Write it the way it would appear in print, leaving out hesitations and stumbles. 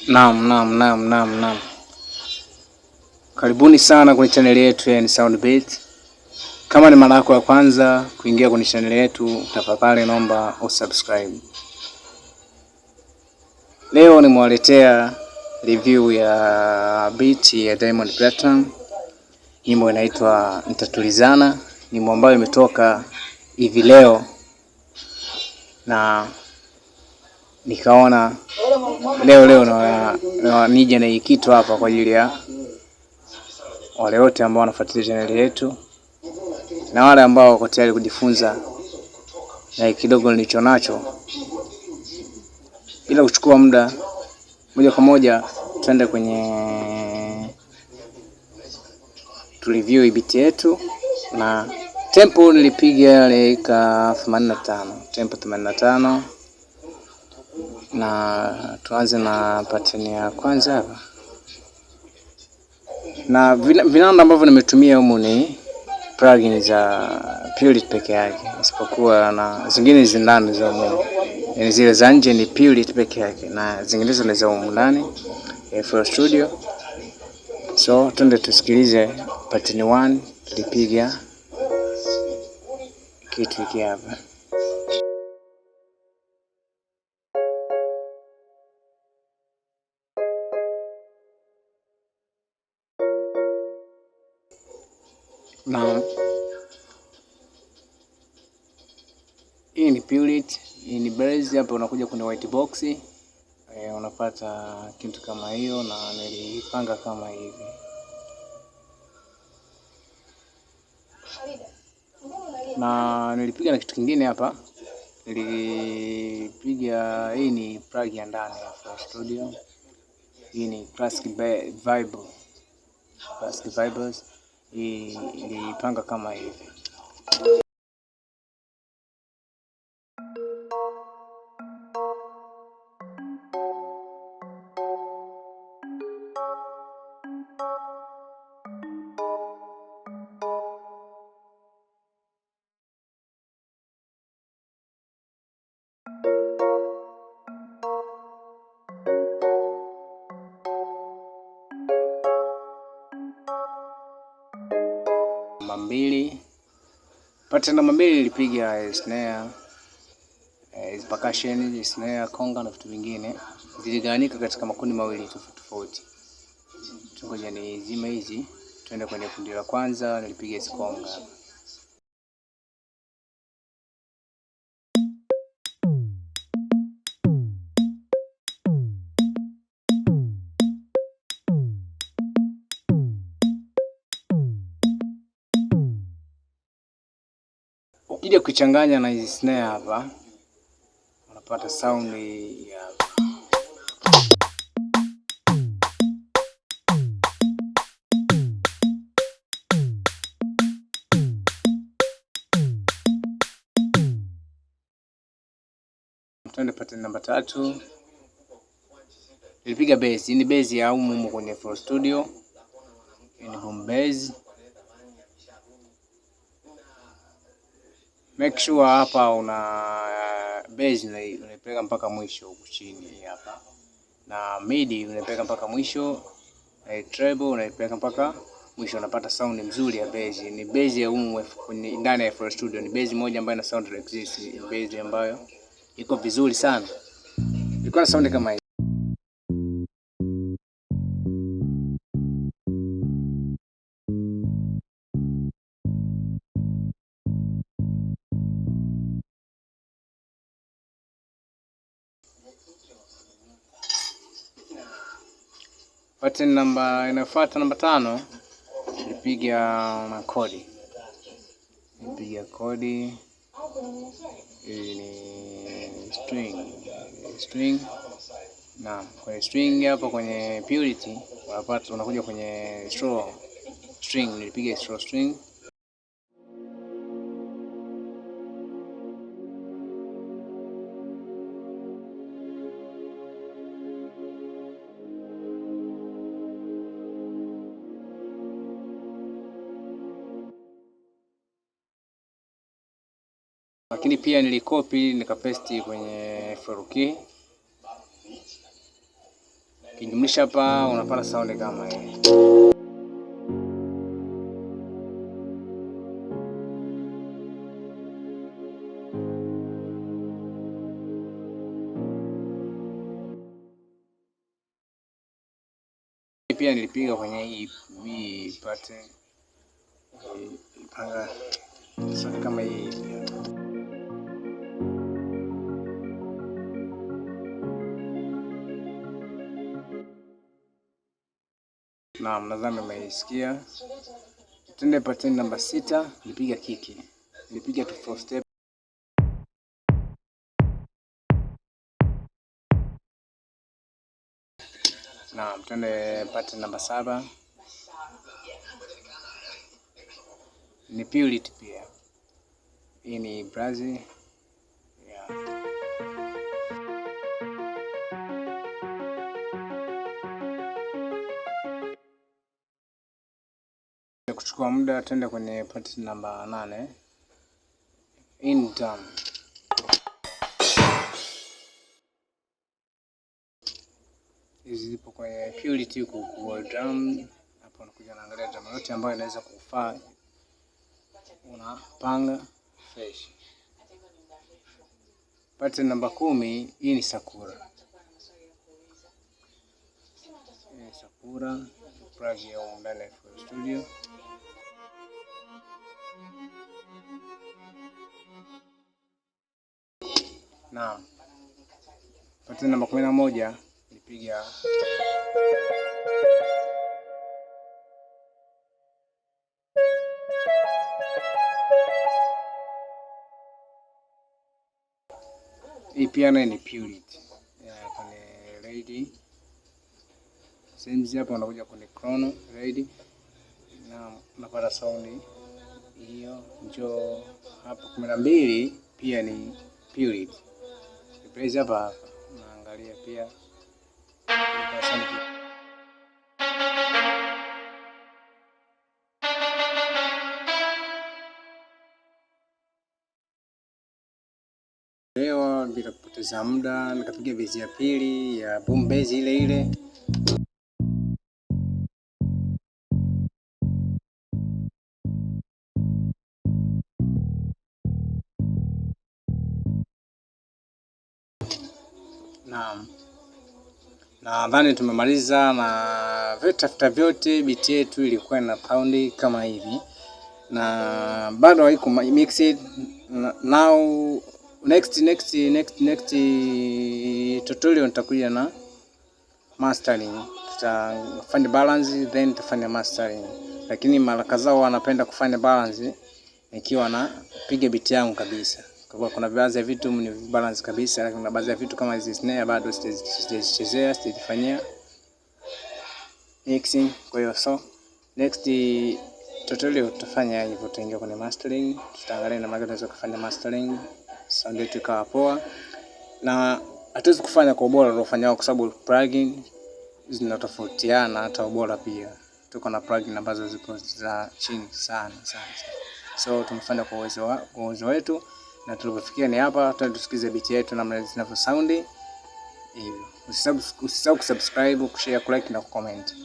Naam. Karibuni sana kwenye channel yetu ya Soundbeat. Kama ni mara yako ya kwanza kuingia kwenye channel yetu, tafadhali naomba usubscribe. Leo nimewaletea review ya beat ya Diamond Platnumz. Nyimbo inaitwa Nitatulizana, nyimbo ambayo imetoka hivi leo, na nikaona leo na nije na kitu hapa kwa ajili ya wale wote ambao wanafuatilia channel yetu na wale ambao wako tayari kujifunza na kidogo nilicho nacho. Bila kuchukua muda, moja kwa moja tuende kwenye review beat yetu. Na tempo nilipiga dakika 85, tempo 85. Na tuanze na pattern ya kwanza hapa. Na vinanda ambavyo nimetumia humu ni plugin za Purity peke yake, isipokuwa na zingine zindani za humu. Yani zile za nje ni Purity peke yake na zingine zile za humu ndani FL Studio. So twende tusikilize pattern 1 tulipiga kitu hiki hapa. Na hii ni Purity, hii ni bass. Hapa unakuja kwenye white box, unapata kitu kama hiyo, na nilipanga kama hivi. Na nilipiga na kitu kingine hapa, nilipiga, hii ni plug ya ndani ya FL Studio. Hii ni Classic Vibes. Hii nilipanga kama hivi. Pattern namba 2 nilipiga snare, percussion, snare, conga na vitu vingine. Ziligawanyika katika makundi mawili tofauti. Ngoja ni zima hizi, tuende kwenye kundi la kwanza. Nilipiga conga. Ukija kuchanganya na hizi snare hapa, unapata sound ya tuende pattern namba 3. Nilipiga bass. Hii ni bass ya humu kwenye FL Studio. Hii ni boom bass. Make sure hapa una bass unaipeleka mpaka mwisho huku chini hapa. Na midi unaipeleka mpaka mwisho. Treble unaipeleka mpaka mwisho, unapata sound nzuri ya bass. Ni bass ya humu ndani ya FL Studio. Ni bass moja ambayo ina sound like this. Ni bass ambayo iko vizuri sana. Ilikuwa na sound kama hii. Pattern namba inafuata namba 5, nilipiga na kodi. Nilipiga kodi. Hii ni string. Na kwenye string hapa kwenye Purity unapata, unakuja kwenye straw string. Nilipiga straw string. Lakini pia nilikopi nikapesti kwenye FL Key. Kijumlisha hapa unapata sound kama hii. Pia nilipiga kwenye hii pattern panga sound kama hii. Naam, nadhani umeisikia. Twende pattern namba 6, nilipiga kiki. Nilipiga 4 step. Naam, twende pattern namba 7. Ni purity pia. Hii ni Brazil. Yeah. Kuchukua muda, twende kwenye pattern namba 8. In drum. Hizi zipo kwenye purity kwa drum. Hapo unakuja naangalia drum yote ambayo inaweza kufaa. Unapanga fresh. Pattern namba 10, hii ni Sakura. Sakura plug ya ndani ya studio. Naam. Pattern namba 11 nipiga hii pia ni purity. Kwenye ready. Sehemu hapa unakuja kwenye chrono ready. Na unapata sound hiyo. Njoo hapo 12 pia ni purity. Replace hapa naangalia pia. Leo bila kupoteza muda nikapiga bezi ya pili ya boom bass ile ile. Nadhani tumemaliza na vitafuta vyote. Beat yetu ilikuwa na paundi kama hivi na bado haiko mixed. Now next tutorial nitakuja na mastering. Tutafanya balance then tutafanya mastering, lakini mara kadhaa wanapenda kufanya balance nikiwa na piga beat yangu kabisa. Kwa kuna baadhi ya vitu ni balance kabisa, lakini kuna baadhi ya vitu kama hizi snare bado sijachezea, sijafanyia mixing. Kwa hiyo next tutorial tutafanya hivyo, tutaingia kwenye mastering, tutaangalia namna gani tunaweza kufanya mastering sound yetu ikawa poa, na hatuwezi kufanya kwa ubora unaofanywa kwa sababu plugin zinatofautiana hata ubora pia. Tuko na plugin ambazo ziko za chini sana. So tumefanya kwa uwezo wetu, na tulipofikia ni hapa. Tusikize beat yetu namna zinavyo sound hivyo. Usisahau kusubscribe, kushare, kulike na kucomment.